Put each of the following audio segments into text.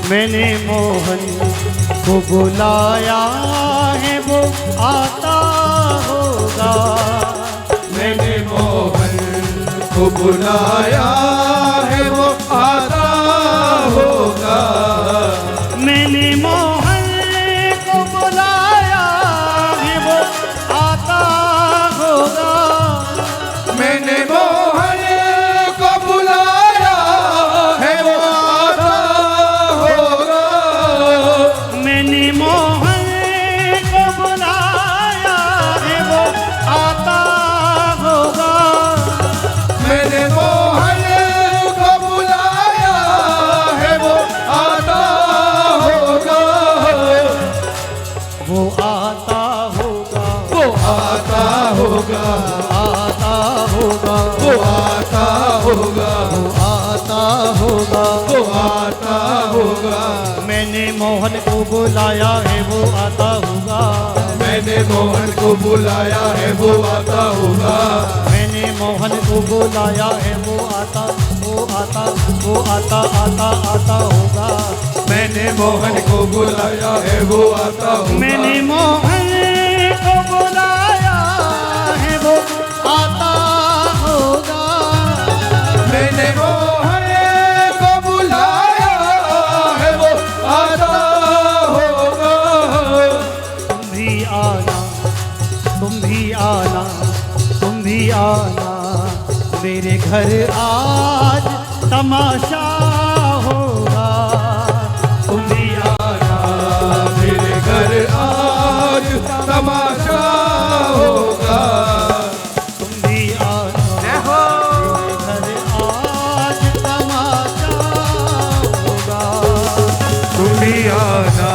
मैंने मोहन को बुलाया है वो आता होगा। मैंने मोहन को बुलाया है वो आता होगा। मैंने मोहन को बुलाया है वो आता होगा। मैंने मोहन को बुलाया है वो आता होगा। मैंने मोहन को बुलाया है वो आता होगा। मैंने मोहन को बुलाया है वो आता होगा। वो आता होगा। वो आता होगा। आता होगा। वो आता होगा। वो आता होगा। वो आता होगा। मैंने मोहन को बुलाया है वो आता होगा। मैंने मोहन को बुलाया है वो आता होगा। मैंने मोहन को बुलाया है वो आता होगा। मैंने मोहन को बुलाया है वो आता होगा। मैंने मोहन को बुलाया है वो आता होगा। मैंने मोहन को बुलाया है वो आता होगा। तुम भी आना, तुम भी आना, तुम भी आना मेरे घर आज तमाशा होगा। तुम भी आना मेरे घर आज तमाशा होगा। तुम भी आना मेरे घर आज तमाशा होगा। तुम भी आना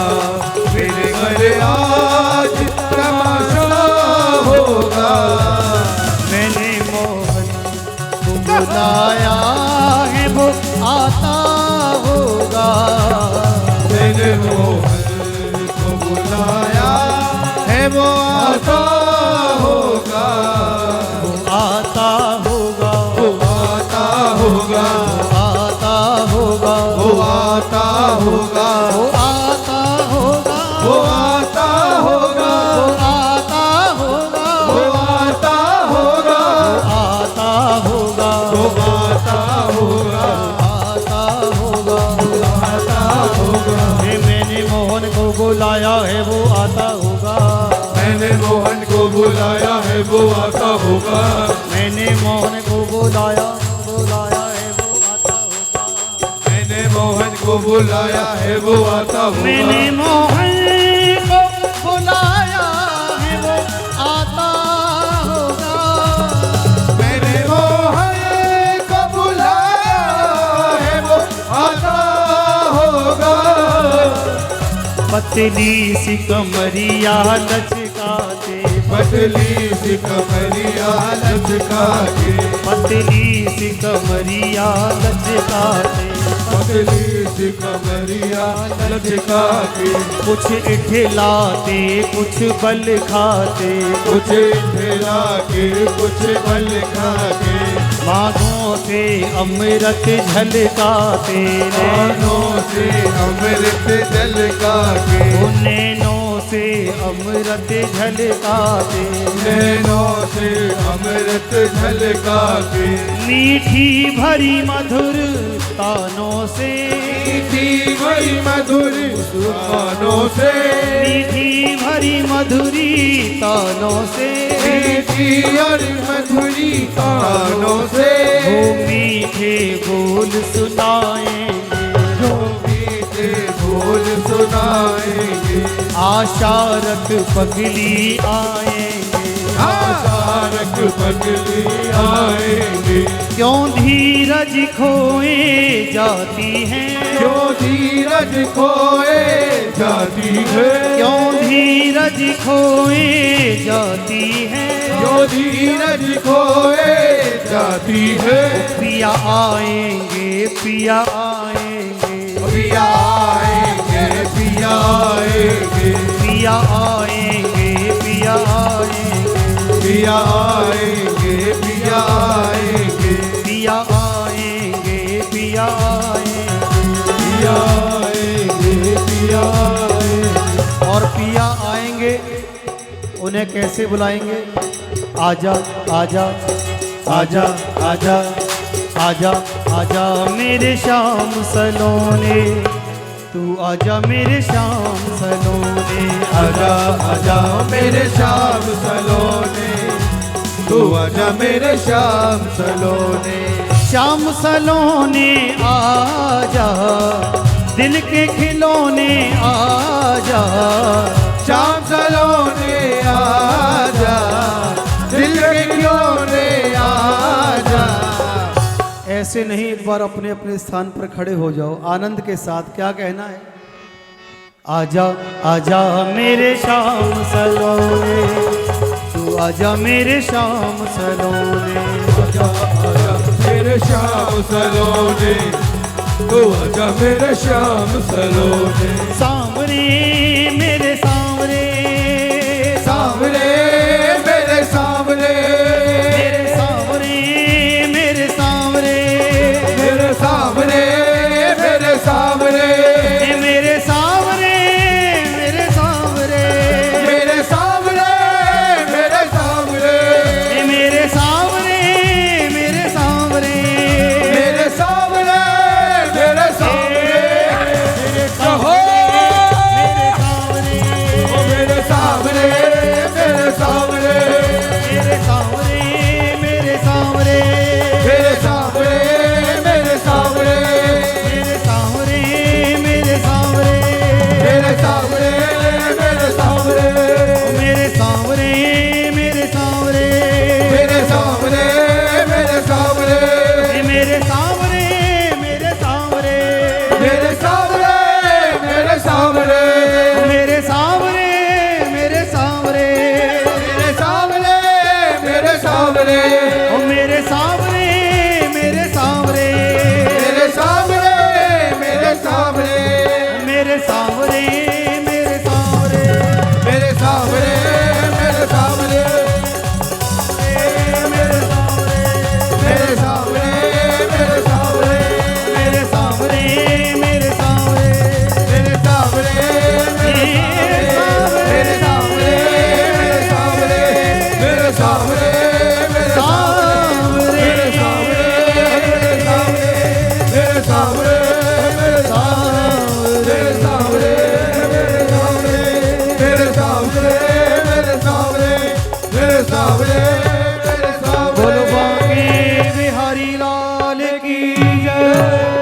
मेरे घर आज तमाशा होगा। मैंने मोहन को बुलाया है वो आता होगा। मैंने मोहन को बुलाया है वो आता होगा। वो आता होगा। वो आता होगा। आता होगा। वो आता होगा। वो आता होगा। वो आता होगा। वो आता होगा। वो आता होगा। आता होगा। वो आता होगा। आता होगा। आता होगा। मैंने मोहन को बुलाया है वो आता होगा। मैंने मोहन को बुलाया है वो आता होगा। मैंने मोहन को बुलाया है वो आता होगा। मैंने मोहन को बुलाया है वो आता होगा। मैंने मोहन को बुलाया है वो आता होगा। मैंने मोहन को बुलाया है वो आता होगा। पतली सी कमरिया लचकाते, पतली सी कमरिया लचका के। पतली सी कमरिया लचकाते, पतली सी कमरिया लचका के। कुछ इठलाते कुछ बल खाते, कुछ ठेला के कुछ बल खा के। बाहों से अमृत झलकाते, कानों से अमृत झलका के। नैनों से अमृत झलकाते, नैनों से अमृत झलका के। मीठी भरी मधुर तानों से, मीठी भरी मधुर कानों से। मीठी भरी मधुरी तानों से, मीठी और मधुरी कानों से। वो मीठे बोल सुनाएंगे, जो मीठे बोल सुनाएंगे। आशारत पगली आएंगे, आशारक पगली आएंगे। क्यों धीरज खोए जाती है, क्यों धीरज खोए जाती है। क्यों धीरज खोए जाती है। क्यों धीरज खोए जाती है। पिया आएंगे, पिया आएंगे, पिया आएंगे। पिया आएंगे। पिया आएंगे, पिया आएंगे, पिया आएंगे। पिया आएंगे। पिया आएंगे, पिया पिया आएंगे, पिया आएंगे। और पिया आएंगे, उन्हें कैसे बुलाएंगे? आजा आजा आजा आजा आजा आजा मेरे श्याम सलोने, तू आजा मेरे श्याम सलोने। आजा आजा मेरे श्याम सलोने, तू आजा मेरे श्याम सलोने। श्याम सलोने आजा, दिल के खिलौने आजा। श्याम सलोने आजा, दिल के खिलौने आजा। ऐसे नहीं, एक बार अपने अपने स्थान पर खड़े हो जाओ आनंद के साथ। क्या कहना है? आजा आजा मेरे श्याम सलोने, तू आजा मेरे श्याम सलोने। आजा आजा मेरे श्याम सलोने, तू आजा मेरे श्याम सलोने। सांवरे मेरे सांवरे, सांवरे मेरे सांवरे, मेरे सांवरे मेरे सांवरे, मेरे सांवरे मेरे सांवरे, मेरे सांवरे मेरे सांवरे, मेरे सांवरे मेरे सांवरे, मेरे सांवरे मेरे सांवरे, मेरे सांवरे मेरे सांवरे। कहो मेरे सांवरे, मेरे सांवरे मेरे सांवरे, मेरे सांवरे मेरे सांवरे, मेरे सांवरे मेरे सांवरे, मेरे सांवरे मेरे सांवरे, मेरे सांवरे मेरे सांवरे, मेरे सांवरे मेरे मेरे सांवरे, सांवरे मेरे सांवरे, मेरे सांवरे मेरे सांवरे, मेरे सांवरे मेरे सांवरे, मेरे सांवरे मेरे सांवरे, मेरे सांवरे मेरे सांवरे, ओ मेरे सांवरे मेरे सांवरे, मेरे सांवरे मेरे सांवरे, मेरे सांवरे मेरे सांवरे, मेरे सांवरे मेरे सांवरे, मेरे सांवरे मेरे सांवरे मेरे सांवरे, मेरे सांवरे मेरे सांवरे, मेरे सांवरे मेरे सांवरे, मेरे सांवरे मेरे सांवरे, मेरे सांवरे मेरे सांवरे, मेरे सांवरे मेरे सांवरे,